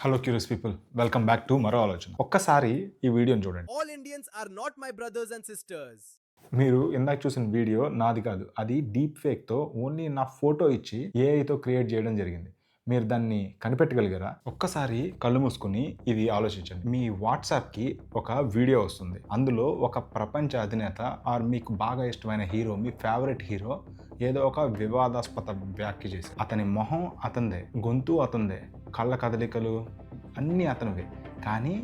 Hello curious people, welcome back to మరో ఆలోచన. ఒక్కసారి ఈ వీడియోని చూడండి. All Indians are not my brothers and sisters. మీరు ఇందాక చూసిన వీడియో నాది కాదు. అది డీప్ ఫేక్‌తో ఓన్లీ నా ఫోటో ఇచ్చి ఏఐతో క్రియేట్ చేయడం జరిగింది. మీరు దాన్ని కనిపెట్టగలిగారా? ఒక్కసారి కళ్ళు మూసుకొని ఇది ఆలోచించండి. మీ వాట్సాప్‌కి ఒక వీడియో వస్తుంది. అందులో ఒక ప్రపంచ అధినేత ఆర్ మీకు బాగా ఇష్టమైన హీరో, మీ ఫేవరెట్ హీరో ఏదో ఒక వివాదాస్పద వ్యాఖ్య చేశారు. అతని మొహం అతనిదే, గొంతు అతనిదే, కళ్ళ కదలికలు అన్నీ అతనివే. కానీ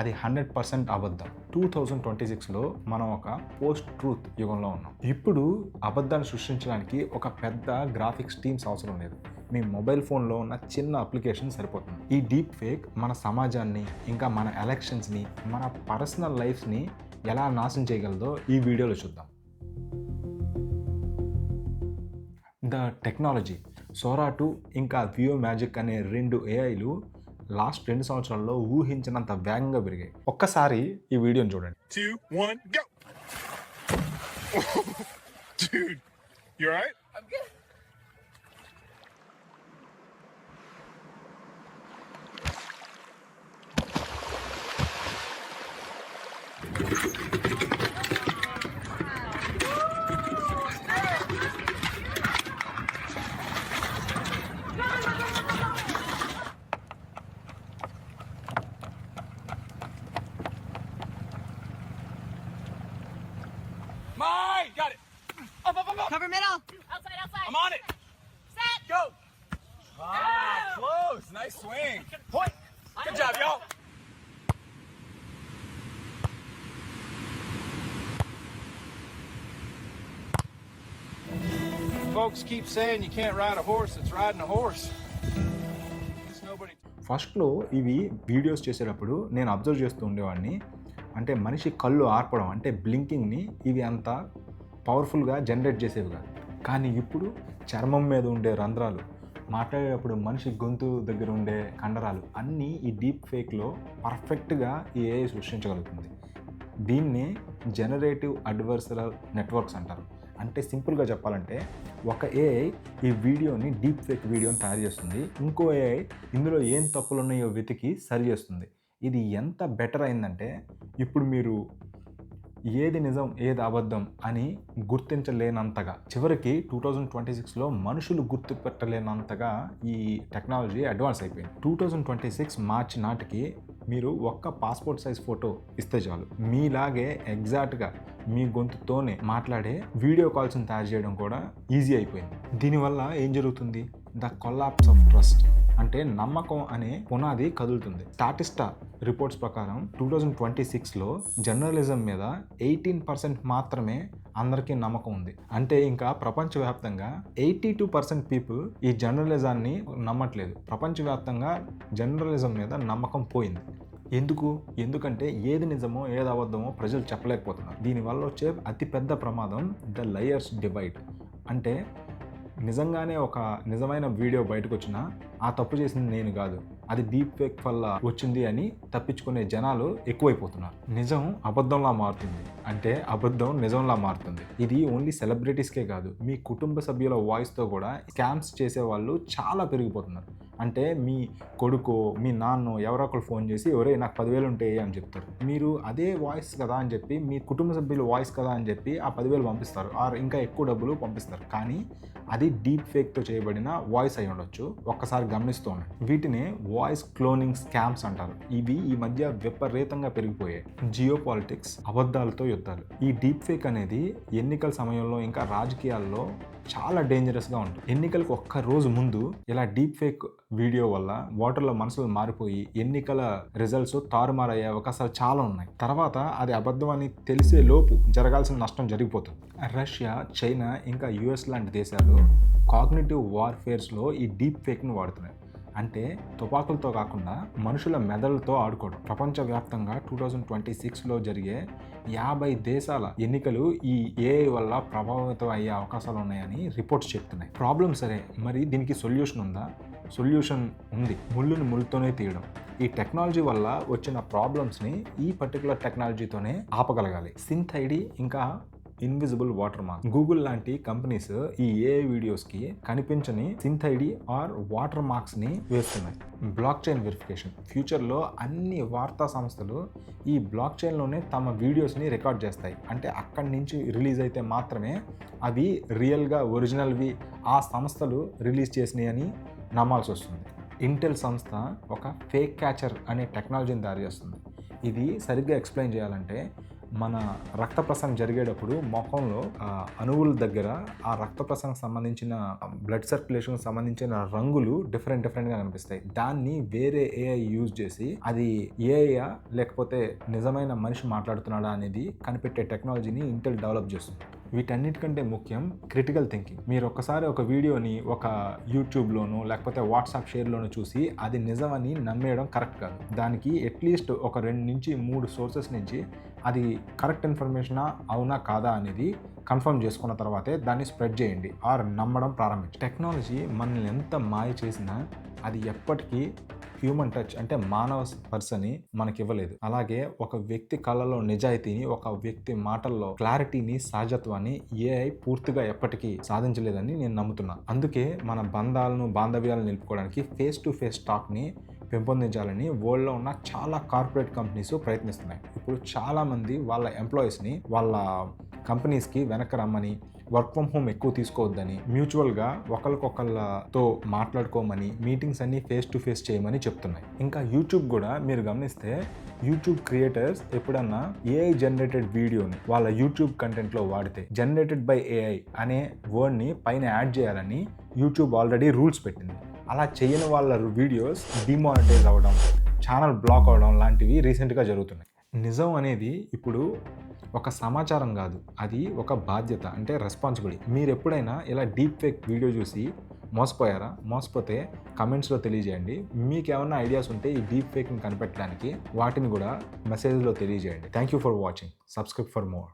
అది 100% అబద్ధం. 2026లో మనం ఒక పోస్ట్ ట్రూత్ యుగంలో ఉన్నాం. ఇప్పుడు అబద్ధాన్ని సృష్టించడానికి ఒక పెద్ద గ్రాఫిక్స్ టీమ్స్ అవసరం లేదు. మీ మొబైల్ ఫోన్లో ఉన్న చిన్న అప్లికేషన్ సరిపోతుంది. ఈ డీప్ ఫేక్ మన సమాజాన్ని, ఇంకా మన ఎలక్షన్స్ని, మన పర్సనల్ లైఫ్ని ఎలా నాశనం చేయగలదో ఈ వీడియోలో చూద్దాం. ద టెక్నాలజీ సోరా 2 ఇంకా వియో మ్యాజిక్ అనే 2 ఏఐలు లాస్ట్ 2 సంవత్సరాల్లో ఊహించినంత వేగంగా పెరిగాయి. ఒక్కసారి ఈ వీడియోని చూడండి. 2, 1, go! Dude, you alright? I'm good. Mine! Got it! Up! Cover middle. I'm on it! Set! Go! Close! Nice swing! Point! Good job, y'all! Folks keep saying you can't ride a horse, it's riding a horse. It's nobody. ఫస్ట్లో ఇవి videos చేసేటప్పుడు నేను observe చేస్తూ ఉండేవాడిని. అంటే మనిషి కళ్ళు ఆర్పడం, అంటే బ్లింకింగ్ని ఇవి అంత పవర్ఫుల్గా జనరేట్ చేసేవి కాదు. కానీ ఇప్పుడు చర్మం మీద ఉండే రంధ్రాలు, మాట్లాడేటప్పుడు మనిషి గొంతు దగ్గర ఉండే కండరాలు అన్నీ ఈ డీప్ ఫేక్లో పర్ఫెక్ట్గా ఈ ఏఐ సృష్టించగలుగుతుంది. దీన్ని జనరేటివ్ అడ్వర్సరల్ నెట్వర్క్స్ అంటారు. అంటే సింపుల్గా చెప్పాలంటే ఒక ఏఐ ఈ వీడియోని, డీప్ ఫేక్ వీడియోని తయారు చేస్తుంది. ఇంకో ఏఐ ఇందులో ఏం తప్పులు ఉన్నాయో వెతికి సరి చేస్తుంది. ఇది ఎంత బెటర్ అయిందంటే ఇప్పుడు మీరు ఏది నిజం ఏది అబద్ధం అని గుర్తించలేనంతగా, చివరికి 2026లో మనుషులు గుర్తుపెట్టలేనంతగా ఈ టెక్నాలజీ అడ్వాన్స్ అయిపోయింది. 2026 మార్చి నాటికి మీరు ఒక్క పాస్పోర్ట్ సైజ్ ఫోటో ఇస్తే చాలు, మీలాగే ఎగ్జాక్ట్గా మీ గొంతుతోనే మాట్లాడే వీడియో కాల్స్ని తయారు చేయడం కూడా ఈజీ అయిపోయింది. దీనివల్ల ఏం జరుగుతుంది? ద కొలాప్స్ ఆఫ్ ట్రస్ట్, అంటే నమ్మకం అనే పునాది కదులుతుంది. స్టాటిస్టా రిపోర్ట్స్ ప్రకారం 2026లో జర్నలిజం మీద 18% మాత్రమే అందరికీ నమ్మకం ఉంది. అంటే ఇంకా ప్రపంచవ్యాప్తంగా 82% పీపుల్ ఈ జర్నలిజాన్ని నమ్మట్లేదు. ప్రపంచవ్యాప్తంగా జర్నలిజం మీద నమ్మకం పోయింది. ఎందుకంటే ఏది నిజమో ఏది అబద్ధమో ప్రజలు చెప్పలేకపోతున్నారు. దీనివల్ల వచ్చే అతిపెద్ద ప్రమాదం ద లయర్స్ డివైడ్. అంటే నిజంగానే ఒక నిజమైన వీడియో బయటకు వచ్చినా ఆ తప్పు చేసింది నేను కాదు, అది డీప్ ఫేక్ వల్ల వచ్చింది అని తప్పించుకునే జనాలు ఎక్కువైపోతున్నారు. నిజం అబద్ధంలా మారుతుంది, అంటే అబద్ధం నిజంలా మారుతుంది. ఇది ఓన్లీ సెలబ్రిటీస్కే కాదు, మీ కుటుంబ సభ్యుల వాయిస్తో కూడా స్కామ్స్ చేసే వాళ్ళు చాలా పెరిగిపోతున్నారు. అంటే మీ కొడుకో మీ నాన్నో ఎవరో ఒకరు ఫోన్ చేసి ఒరే నాకు 10,000 ఉంటాయి అని చెప్తారు. మీరు అదే వాయిస్ కదా అని చెప్పి, మీ కుటుంబ సభ్యుల వాయిస్ కదా అని చెప్పి ఆ 10,000 పంపిస్తారు, ఆర్ ఇంకా ఎక్కువ డబ్బులు పంపిస్తారు. కానీ అది డీప్ ఫేక్తో చేయబడిన వాయిస్ అయి ఉండొచ్చు. ఒక్కసారి గమనిస్తూ ఉండండి. వీటిని వాయిస్ క్లోనింగ్ స్కామ్స్ అంటారు. ఇవి ఈ మధ్య విపరీతంగా పెరిగిపోయాయి. జియో పాలిటిక్స్, అబద్ధాలతో యుద్ధాలు. ఈ డీప్ ఫేక్ అనేది ఎన్నికల సమయంలో ఇంకా రాజకీయాల్లో చాలా డేంజరస్గా ఉంటుంది. ఎన్నికలకు ఒక్క రోజు ముందు ఇలా డీప్ ఫేక్ వీడియో వల్ల ఓటర్ల మనసులు మారిపోయి ఎన్నికల రిజల్ట్స్ తారుమారయ్యే అవకాశాలు చాలా ఉన్నాయి. తర్వాత అది అబద్ధం అని తెలిసే లోపు జరగాల్సిన నష్టం జరిగిపోతుంది. రష్యా, చైనా ఇంకా యుఎస్ లాంటి దేశాలు కాగ్నిటివ్ వార్ఫేర్స్లో ఈ డీప్ ఫేక్ను వాడుతున్నాయి. అంటే తుపాకులతో కాకుండా మనుషుల మెదడులతో ఆడుకోవడం. ప్రపంచవ్యాప్తంగా 2026లో జరిగే 50 దేశాల ఎన్నికలు ఈ ఏఐ వల్ల ప్రభావితం అయ్యే అవకాశాలు ఉన్నాయని రిపోర్ట్స్ చెప్తున్నాయి. ప్రాబ్లం సరే, మరి దీనికి సొల్యూషన్ ఉందా? సొల్యూషన్ ఉంది. ముళ్ళుని ముళ్ళుతోనే తీయడం. ఈ టెక్నాలజీ వల్ల వచ్చిన ప్రాబ్లమ్స్ని ఈ పర్టికులర్ టెక్నాలజీతోనే ఆపగలగాలి. సింత్ ఐడి ఇంకా ఇన్విజిబుల్ వాటర్ మార్క్. గూగుల్ లాంటి కంపెనీస్ ఈ ఏఐ వీడియోస్కి కనిపించని సింత్ ఐడి ఆర్ వాటర్ మార్క్స్ని వేస్తున్నాయి. Block chain verification. ఫ్యూచర్లో అన్ని వార్తా సంస్థలు ఈ బ్లాక్ చైన్లోనే తమ వీడియోస్ని రికార్డ్ చేస్తాయి. అంటే అక్కడి నుంచి రిలీజ్ అయితే మాత్రమే అవి రియల్గా ఒరిజినల్వి ఆ సంస్థలు రిలీజ్ చేసినాయి అని నమ్మాల్సి వస్తుంది. ఇంటెల్ సంస్థ ఒక ఫేక్ క్యాచర్ అనే టెక్నాలజీని తయారు చేస్తుంది. ఇది సరిగ్గా ఎక్స్ప్లెయిన్ చేయాలంటే మన రక్త ప్రసరణ జరిగేటప్పుడు ముఖంలో అణువుల దగ్గర ఆ రక్త ప్రసరణకు సంబంధించిన బ్లడ్ సర్క్యులేషన్కి సంబంధించిన రంగులు డిఫరెంట్గా కనిపిస్తాయి. దాన్ని వేరే ఏఐ యూజ్ చేసి అది ఏఐయా లేకపోతే నిజమైన మనిషి మాట్లాడుతున్నాడా అనేది కనిపెట్టే టెక్నాలజీని ఇంటెల్ డెవలప్ చేస్తుంది. వీటన్నిటికంటే ముఖ్యం క్రిటికల్ థింకింగ్. మీరు ఒక్కసారి ఒక వీడియోని ఒక యూట్యూబ్లోనూ లేకపోతే వాట్సాప్ షేర్లోనూ చూసి అది నిజమని నమ్మేయడం కరెక్ట్ కాదు. దానికి అట్లీస్ట్ ఒక 2 నుంచి 3 సోర్సెస్ నుంచి అది కరెక్ట్ ఇన్ఫర్మేషనా అవునా కాదా అనేది కన్ఫర్మ్ చేసుకున్న తర్వాతే దాన్ని స్ప్రెడ్ చేయండి ఆర్ నమ్మడం ప్రారంభించండి. టెక్నాలజీ మనల్ని ఎంత మాయ చేసినా అది ఎప్పటికీ హ్యూమన్ టచ్ అంటే మానవ స్పర్శని మనకి ఇవ్వలేదు. అలాగే ఒక వ్యక్తి కళ్ళలో నిజాయితీని, ఒక వ్యక్తి మాటల్లో క్లారిటీని, సహజత్వాన్ని ఏఐ పూర్తిగా ఎప్పటికీ సాధించలేదని నేను నమ్ముతున్నాను. అందుకే మన బాంధవ్యాలను నిలుపుకోవడానికి ఫేస్ టు ఫేస్ టాక్ని పెంపొందించాలని వరల్డ్లో ఉన్న చాలా కార్పొరేట్ కంపెనీస్ ప్రయత్నిస్తున్నాయి. ఇప్పుడు చాలామంది వాళ్ళ ఎంప్లాయీస్ని వాళ్ళ కంపెనీస్కి వెనక్కి రమ్మని, వర్క్ ఫ్రమ్ హోమ్ ఎక్కువ తీసుకోవద్దని, మ్యూచువల్గా ఒకరికొకళ్ళతో మాట్లాడుకోమని, మీటింగ్స్ అన్ని ఫేస్ టు ఫేస్ చేయమని చెప్తున్నాయి. ఇంకా యూట్యూబ్ కూడా మీరు గమనిస్తే యూట్యూబ్ క్రియేటర్స్ ఎప్పుడన్నా ఏఐ జనరేటెడ్ వీడియోని వాళ్ళ యూట్యూబ్ కంటెంట్లో వాడితే జనరేటెడ్ బై ఏఐ అనే వర్డ్ని పైన యాడ్ చేయాలని యూట్యూబ్ ఆల్రెడీ రూల్స్ పెట్టింది. అలా చేయని వాళ్ళ వీడియోస్ డిమానిటైజ్ అవ్వడం, ఛానల్ బ్లాక్ అవ్వడం లాంటివి రీసెంట్గా జరుగుతున్నాయి. నిజం అనేది ఇప్పుడు ఒక సమాచారం కాదు, అది ఒక బాధ్యత, అంటే రెస్పాన్సిబిలిటీ. మీరు ఎప్పుడైనా ఇలా డీప్ ఫేక్ వీడియో చూసి మోసపోయారా? మోసపోతే కమెంట్స్లో తెలియజేయండి. మీకు ఏమైనా ఐడియాస్ ఉంటే ఈ డీప్ ఫేక్ని కనిపెట్టడానికి వాటిని కూడా మెసేజ్లో తెలియజేయండి. Thank you for watching. Subscribe for more.